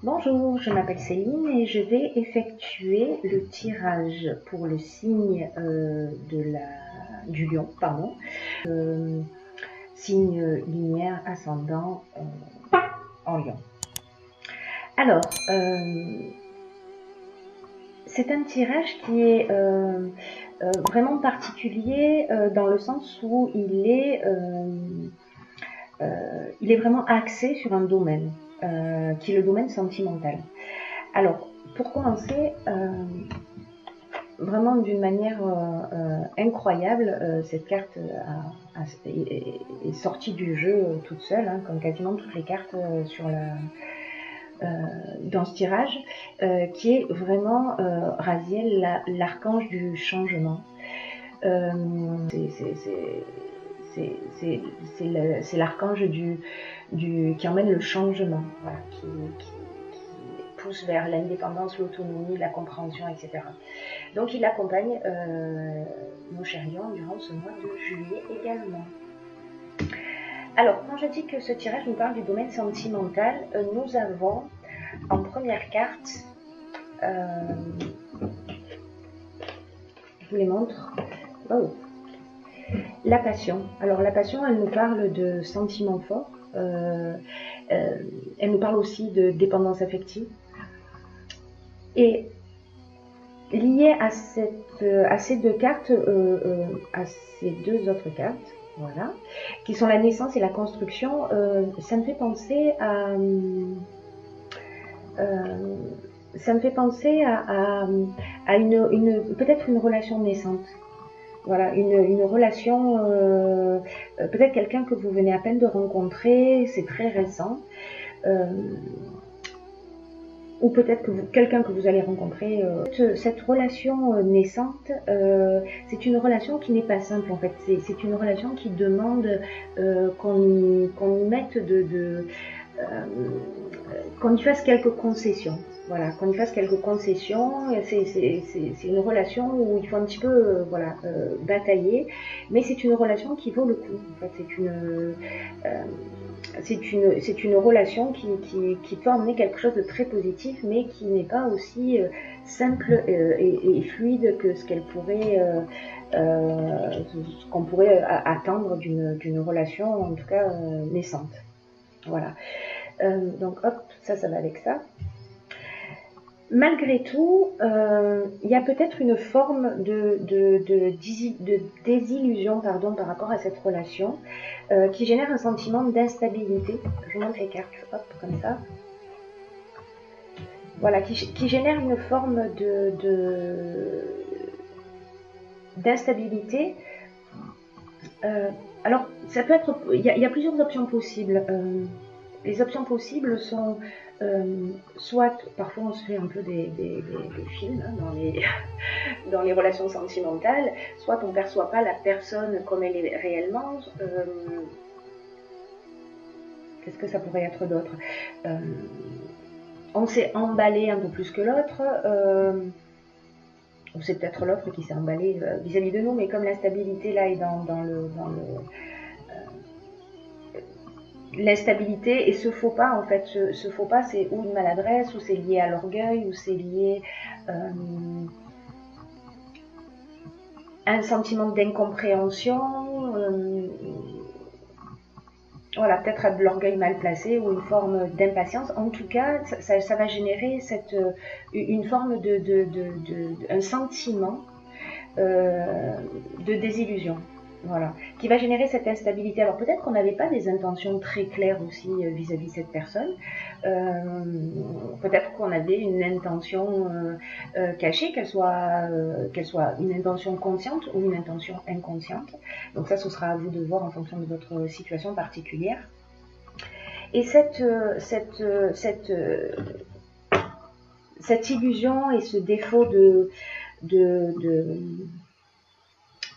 Bonjour, je m'appelle Céline et je vais effectuer le tirage pour le signe du lion, signe lumière ascendant en lion. Alors, c'est un tirage qui est vraiment particulier dans le sens où il est vraiment axé sur un domaine. Qui est le domaine sentimental. Alors, pour commencer, vraiment d'une manière incroyable, cette carte est sortie du jeu toute seule, hein, comme quasiment toutes les cartes dans ce tirage, qui est vraiment Raziel, l'archange du changement. C'est l'archange qui emmène le changement, voilà, qui pousse vers l'indépendance, l'autonomie, la compréhension, etc. Donc il accompagne nos chers lions durant ce mois de juillet également. Alors, quand je dis que ce tirage nous parle du domaine sentimental, nous avons en première carte, je vous les montre, la passion. Alors la passion, elle nous parle de sentiments forts, elle nous parle aussi de dépendance affective. Et lié à ces deux cartes, à ces deux autres cartes, voilà, qui sont la naissance et la construction, ça me fait penser à peut-être une relation naissante. Voilà, une relation, peut-être quelqu'un que vous venez à peine de rencontrer, c'est très récent, ou peut-être quelqu'un que vous allez rencontrer. Cette relation naissante, c'est une relation qui n'est pas simple en fait, c'est une relation qui demande qu'on y mette qu'on y fasse quelques concessions. Voilà, qu'on y fasse quelques concessions. C'est une relation où il faut un petit peu batailler, mais c'est une relation qui vaut le coup. En fait, c'est une relation qui peut emmener quelque chose de très positif, mais qui n'est pas aussi simple et fluide que ce qu'on pourrait attendre d'une relation, en tout cas naissante. Voilà. Donc hop, ça va avec ça. Malgré tout, il y a peut-être une forme de désillusion par rapport à cette relation qui génère un sentiment d'instabilité. Je vous montre les cartes, hop, comme ça. Voilà, qui génère une forme d'instabilité. Alors, ça peut être, il y a plusieurs options possibles. Les options possibles sont soit, parfois on se fait un peu des films hein, dans les relations sentimentales, soit on ne perçoit pas la personne comme elle est réellement. Qu'est-ce que ça pourrait être d'autre? On s'est emballé un peu plus que l'autre, ou c'est peut-être l'autre qui s'est emballé vis-à-vis de nous, mais comme l'instabilité là est dans l'instabilité et ce faux pas, en fait, ce faux pas, c'est ou une maladresse, ou c'est lié à l'orgueil, ou c'est lié à un sentiment d'incompréhension, voilà, peut-être à de l'orgueil mal placé ou une forme d'impatience. En tout cas, ça va générer une forme un sentiment de désillusion. Voilà, qui va générer cette instabilité. Alors peut-être qu'on n'avait pas des intentions très claires aussi vis-à-vis de cette personne. Peut-être qu'on avait une intention cachée, qu'elle soit une intention consciente ou une intention inconsciente. Donc ça, ce sera à vous de voir en fonction de votre situation particulière. Et cette illusion et ce défaut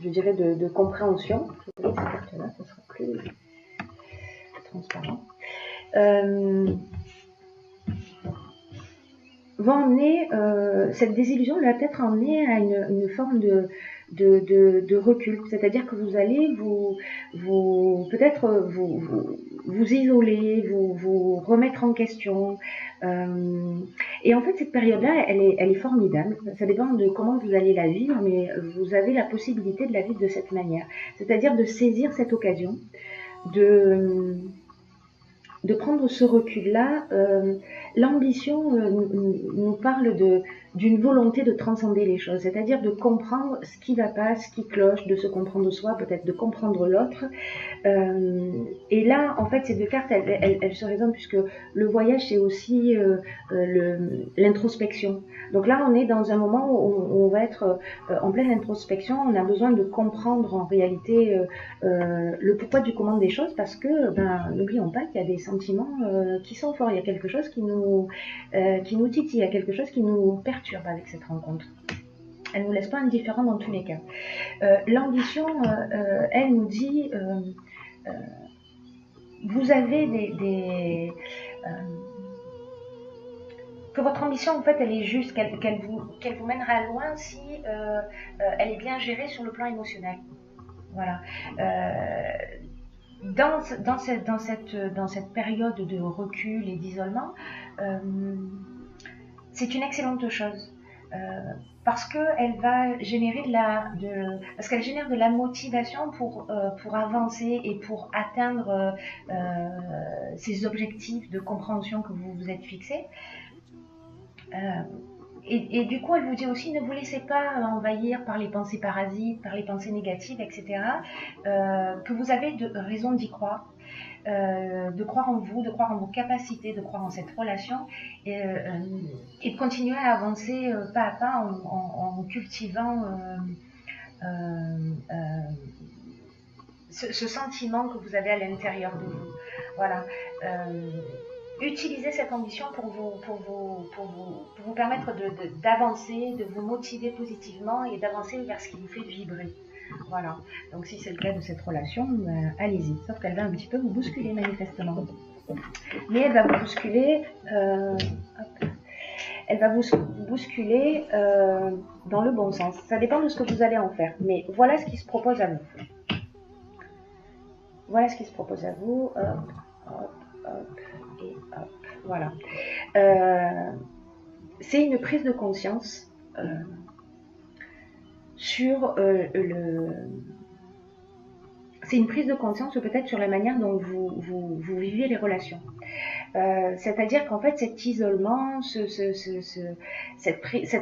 je dirais de compréhension, je vais cette carte-là, ça sera plus transparent, va emmener, cette désillusion va peut-être emmener à une forme de recul, c'est-à-dire que vous allez peut-être vous isoler, vous remettre en question. Et en fait, cette période-là, elle est formidable. Ça dépend de comment vous allez la vivre, mais vous avez la possibilité de la vivre de cette manière. C'est-à-dire de saisir cette occasion, de prendre ce recul-là. L'ambition nous parle d'une volonté de transcender les choses, c'est-à-dire de comprendre ce qui va pas, ce qui cloche, de se comprendre soi, peut-être de comprendre l'autre. Et là, en fait, ces deux cartes, elles se résonnent puisque le voyage, c'est aussi l'introspection. Donc là, on est dans un moment où on va être en pleine introspection. On a besoin de comprendre en réalité le pourquoi du comment des choses, parce que, n'oublions pas qu'il y a des sentiments qui sont forts. Il y a quelque chose qui nous titille, il y a quelque chose qui nous perturbe avec cette rencontre. Elle ne nous laisse pas indifférents dans tous les cas. L'ambition, elle nous dit, vous avez que votre ambition, en fait, elle est juste, qu'elle vous mènera loin si elle est bien gérée sur le plan émotionnel. Voilà. Dans cette période de recul et d'isolement, c'est une excellente chose. Parce qu'elle va générer parce qu'elle génère de la motivation pour avancer et pour atteindre ces objectifs de compréhension que vous vous êtes fixés. Et du coup, elle vous dit aussi, ne vous laissez pas envahir par les pensées parasites, par les pensées négatives, etc. Que vous avez raison d'y croire. De croire en vous, de croire en vos capacités, de croire en cette relation et de continuer à avancer pas à pas en cultivant ce sentiment que vous avez à l'intérieur de vous. Voilà. Utilisez cette ambition pour vous permettre d'avancer, de vous motiver positivement et d'avancer vers ce qui vous fait vibrer. Voilà, donc si c'est le cas de cette relation, allez-y, sauf qu'elle va un petit peu vous bousculer manifestement. Mais elle va vous bousculer, dans le bon sens. Ça dépend de ce que vous allez en faire, mais voilà ce qui se propose à vous. Voilà ce qui se propose à vous, hop, hop, hop, et hop, voilà. C'est une prise de conscience c'est une prise de conscience peut-être sur la manière dont vous vivez les relations. C'est-à-dire qu'en fait cet isolement, cette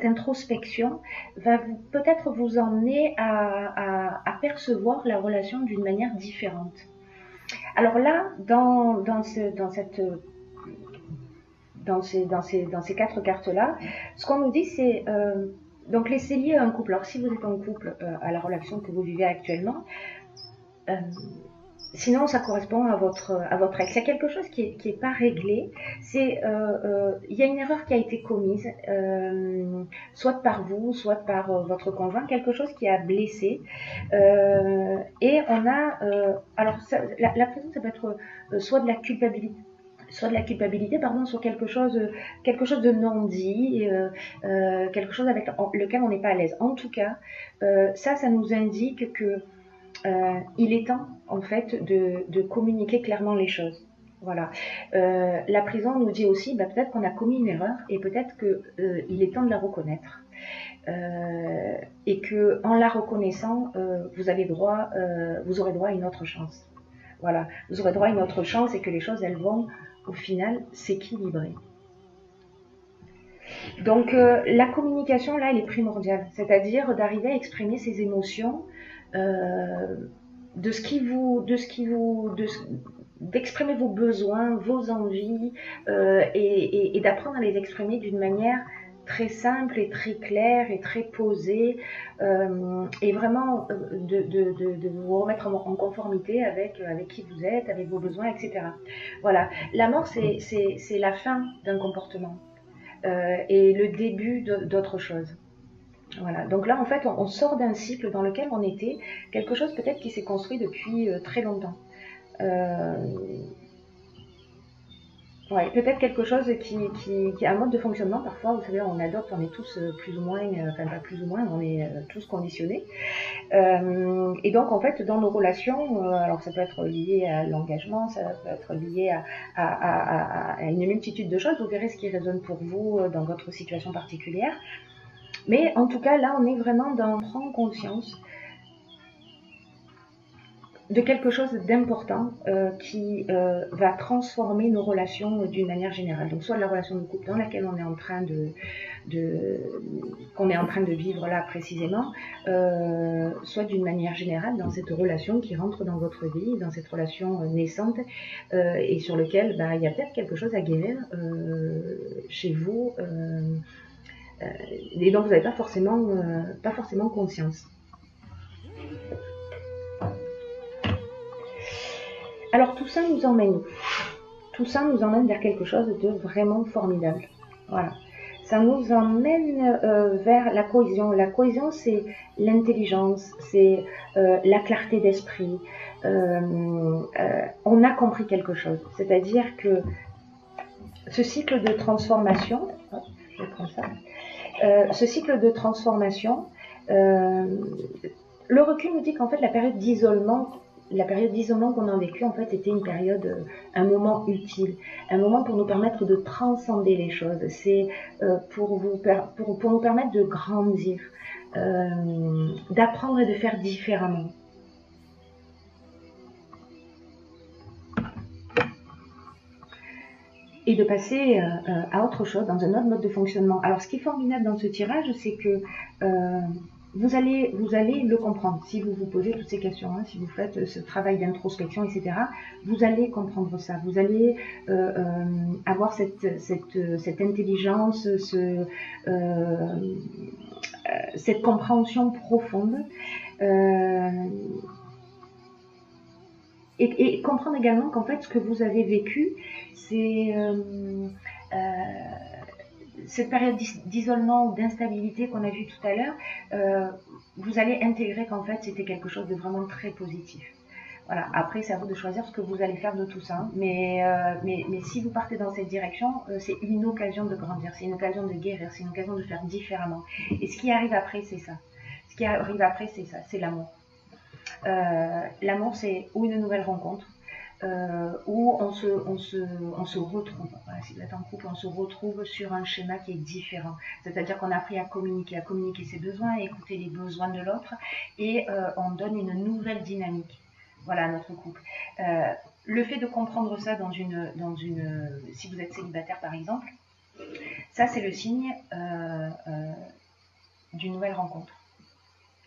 introspection va peut-être vous emmener à percevoir la relation d'une manière différente. Alors là, dans ces quatre cartes-là, ce qu'on nous dit, c'est donc laissez lier un couple. Alors si vous êtes en couple à la relation que vous vivez actuellement, sinon ça correspond à votre ex. Il y a quelque chose qui est pas réglé. Il y a une erreur qui a été commise, soit par vous, soit par votre conjoint, quelque chose qui a blessé. Et on a alors la présence, ça peut être soit de la culpabilité. Soit de la culpabilité, sur quelque chose de non dit, quelque chose avec lequel on n'est pas à l'aise. En tout cas, ça nous indique que il est temps, en fait, de communiquer clairement les choses. Voilà. La prison nous dit aussi, peut-être qu'on a commis une erreur et peut-être qu'il est temps de la reconnaître. Et que en la reconnaissant, vous aurez droit à une autre chance. Voilà. Vous aurez droit à une autre chance et que les choses, elles vont au final s'équilibrer. Donc la communication là, elle est primordiale, c'est-à-dire d'arriver à exprimer ses émotions, d'exprimer vos besoins, vos envies, et d'apprendre à les exprimer d'une manière très simple et très claire et très posée, et vraiment de vous remettre en conformité avec qui vous êtes, avec vos besoins, etc. Voilà. La mort, c'est la fin d'un comportement et le début d'autre chose. Voilà. Donc là, en fait, on sort d'un cycle dans lequel on était, quelque chose peut-être qui s'est construit depuis très longtemps. Ouais, peut-être quelque chose qui est un mode de fonctionnement. Parfois, vous savez, on adopte, on est tous plus ou moins, enfin pas plus ou moins, on est tous conditionnés. Et donc, en fait, dans nos relations, alors ça peut être lié à l'engagement, ça peut être lié à une multitude de choses. Vous verrez ce qui résonne pour vous dans votre situation particulière. Mais en tout cas, là, on est vraiment dans prendre conscience de quelque chose d'important qui va transformer nos relations d'une manière générale. Donc soit la relation de couple dans laquelle on est en train qu'on est en train de vivre là précisément, soit d'une manière générale dans cette relation qui rentre dans votre vie, dans cette relation naissante et sur lequel il y a peut-être quelque chose à guérir chez vous et dont vous n'avez pas forcément conscience. Alors tout ça nous emmène où? Tout ça nous emmène vers quelque chose de vraiment formidable. Voilà. Ça nous emmène vers la cohésion. La cohésion, c'est l'intelligence, c'est la clarté d'esprit. On a compris quelque chose. C'est-à-dire que ce cycle de transformation, je vais prendre ça, ce cycle de transformation, le recul nous dit qu'en fait la période d'isolement qu'on a vécu en fait était une période, un moment utile, un moment pour nous permettre de transcender les choses. C'est pour nous permettre de grandir, d'apprendre et de faire différemment. Et de passer à autre chose, dans un autre mode de fonctionnement. Alors ce qui est formidable dans ce tirage, c'est que vous allez le comprendre. Si vous vous posez toutes ces questions, hein, si vous faites ce travail d'introspection, etc., vous allez comprendre ça. Vous allez avoir cette intelligence, cette compréhension profonde. Et comprendre également qu'en fait, ce que vous avez vécu, c'est cette période d'isolement ou d'instabilité qu'on a vue tout à l'heure, vous allez intégrer qu'en fait c'était quelque chose de vraiment très positif. Voilà. Après, c'est à vous de choisir ce que vous allez faire de tout ça. Mais si vous partez dans cette direction, c'est une occasion de grandir, c'est une occasion de guérir, c'est une occasion de faire différemment. Et ce qui arrive après, c'est ça. Ce qui arrive après, c'est ça, c'est l'amour. L'amour, c'est ou une nouvelle rencontre, où on se retrouve. Voilà, si vous êtes en couple, on se retrouve sur un schéma qui est différent. C'est-à-dire qu'on a appris à communiquer ses besoins, à écouter les besoins de l'autre, et on donne une nouvelle dynamique. Voilà, à notre couple. Le fait de comprendre ça si vous êtes célibataire par exemple, ça c'est le signe d'une nouvelle rencontre.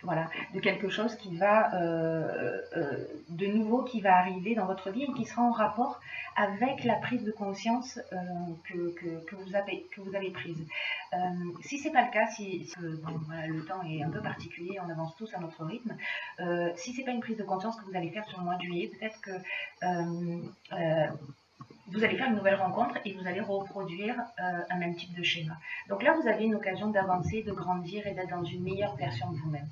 Voilà, de quelque chose qui va de nouveau qui va arriver dans votre vie et qui sera en rapport avec la prise de conscience que vous avez prise. Si c'est pas le cas, voilà, le temps est un peu particulier, on avance tous à notre rythme. Si c'est pas une prise de conscience que vous allez faire sur le mois de juillet, peut-être que vous allez faire une nouvelle rencontre et vous allez reproduire un même type de schéma. Donc là, vous avez une occasion d'avancer, de grandir et d'être dans une meilleure version de vous-même.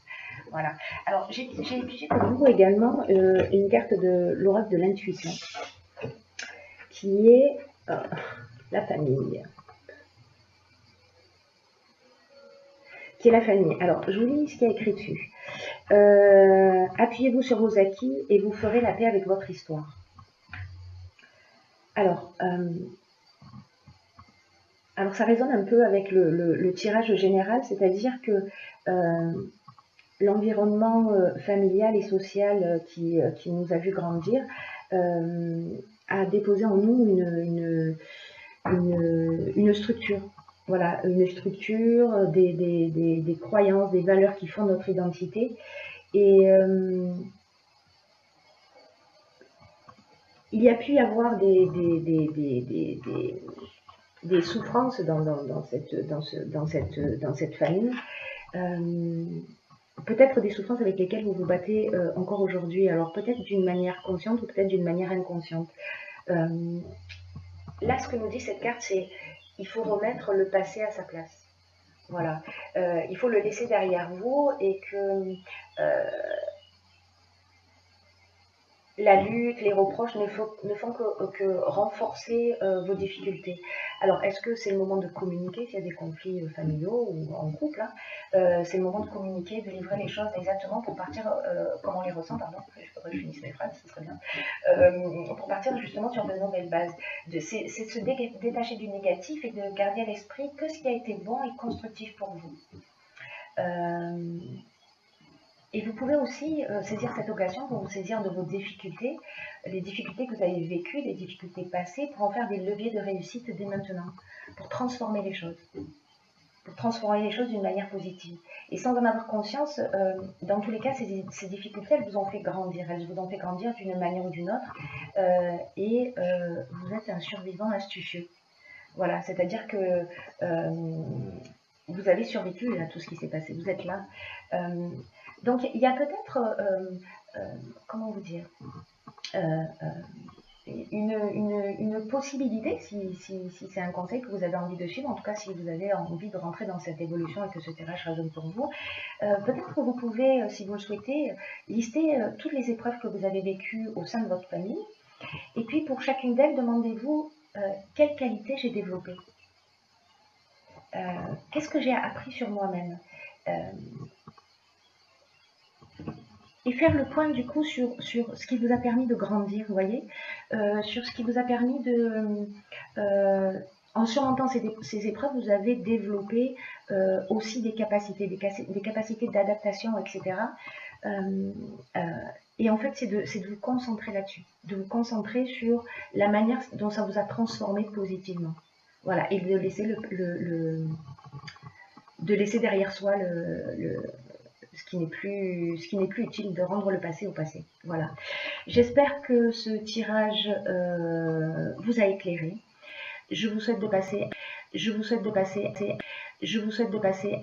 Voilà. Alors, j'ai étudié pour vous également une carte de l'oracle de l'intuition, qui est la famille. Qui est la famille. Alors, je vous lis ce qu'il y a écrit dessus. Appuyez-vous sur vos acquis et vous ferez la paix avec votre histoire. Alors, ça résonne un peu avec le tirage général, c'est-à-dire que l'environnement familial et social qui nous a vu grandir a déposé en nous une structure. Voilà, une structure, des croyances, des valeurs qui font notre identité. Et il y a pu y avoir des souffrances dans cette famille. Peut-être des souffrances avec lesquelles vous vous battez encore aujourd'hui. Alors peut-être d'une manière consciente ou peut-être d'une manière inconsciente. Là, ce que nous dit cette carte, c'est il faut remettre le passé à sa place. Voilà. Il faut le laisser derrière vous et que la lutte, les reproches ne font que renforcer vos difficultés. Alors, est-ce que c'est le moment de communiquer s'il y a des conflits familiaux ou en couple, hein, c'est le moment de communiquer, de livrer les choses exactement pour partir, comment on les ressent, pardon, il faudrait que je finisse mes phrases, ce serait bien, pour partir justement sur de nouvelles bases. C'est de se détacher du négatif et de garder à l'esprit que ce qui a été bon et constructif pour vous. Et vous pouvez aussi saisir cette occasion pour vous saisir de vos difficultés, les difficultés que vous avez vécues, les difficultés passées, pour en faire des leviers de réussite dès maintenant, pour transformer les choses. Pour transformer les choses d'une manière positive. Et sans en avoir conscience, dans tous les cas, ces difficultés, elles vous ont fait grandir. Elles vous ont fait grandir d'une manière ou d'une autre. Et vous êtes un survivant astucieux. Voilà, c'est-à-dire que vous avez survécu à tout ce qui s'est passé. Vous êtes là. Donc, il y a peut-être, comment vous dire, une possibilité, si c'est un conseil que vous avez envie de suivre, en tout cas si vous avez envie de rentrer dans cette évolution et que ce tirage résonne pour vous, peut-être que vous pouvez, si vous le souhaitez, lister toutes les épreuves que vous avez vécues au sein de votre famille, et puis pour chacune d'elles, demandez-vous quelle qualité j'ai développée, qu'est-ce que j'ai appris sur moi-même, et faire le point du coup sur ce qui vous a permis de grandir, vous voyez, sur ce qui vous a permis de... en surmontant ces épreuves, vous avez développé aussi des capacités d'adaptation, etc. Et en fait, c'est de vous concentrer là-dessus, de vous concentrer sur la manière dont ça vous a transformé positivement. Voilà, et de laisser, de laisser derrière soi ce qui n'est plus utile, de rendre le passé au passé. Voilà. J'espère que ce tirage vous a éclairé. Je vous souhaite de passer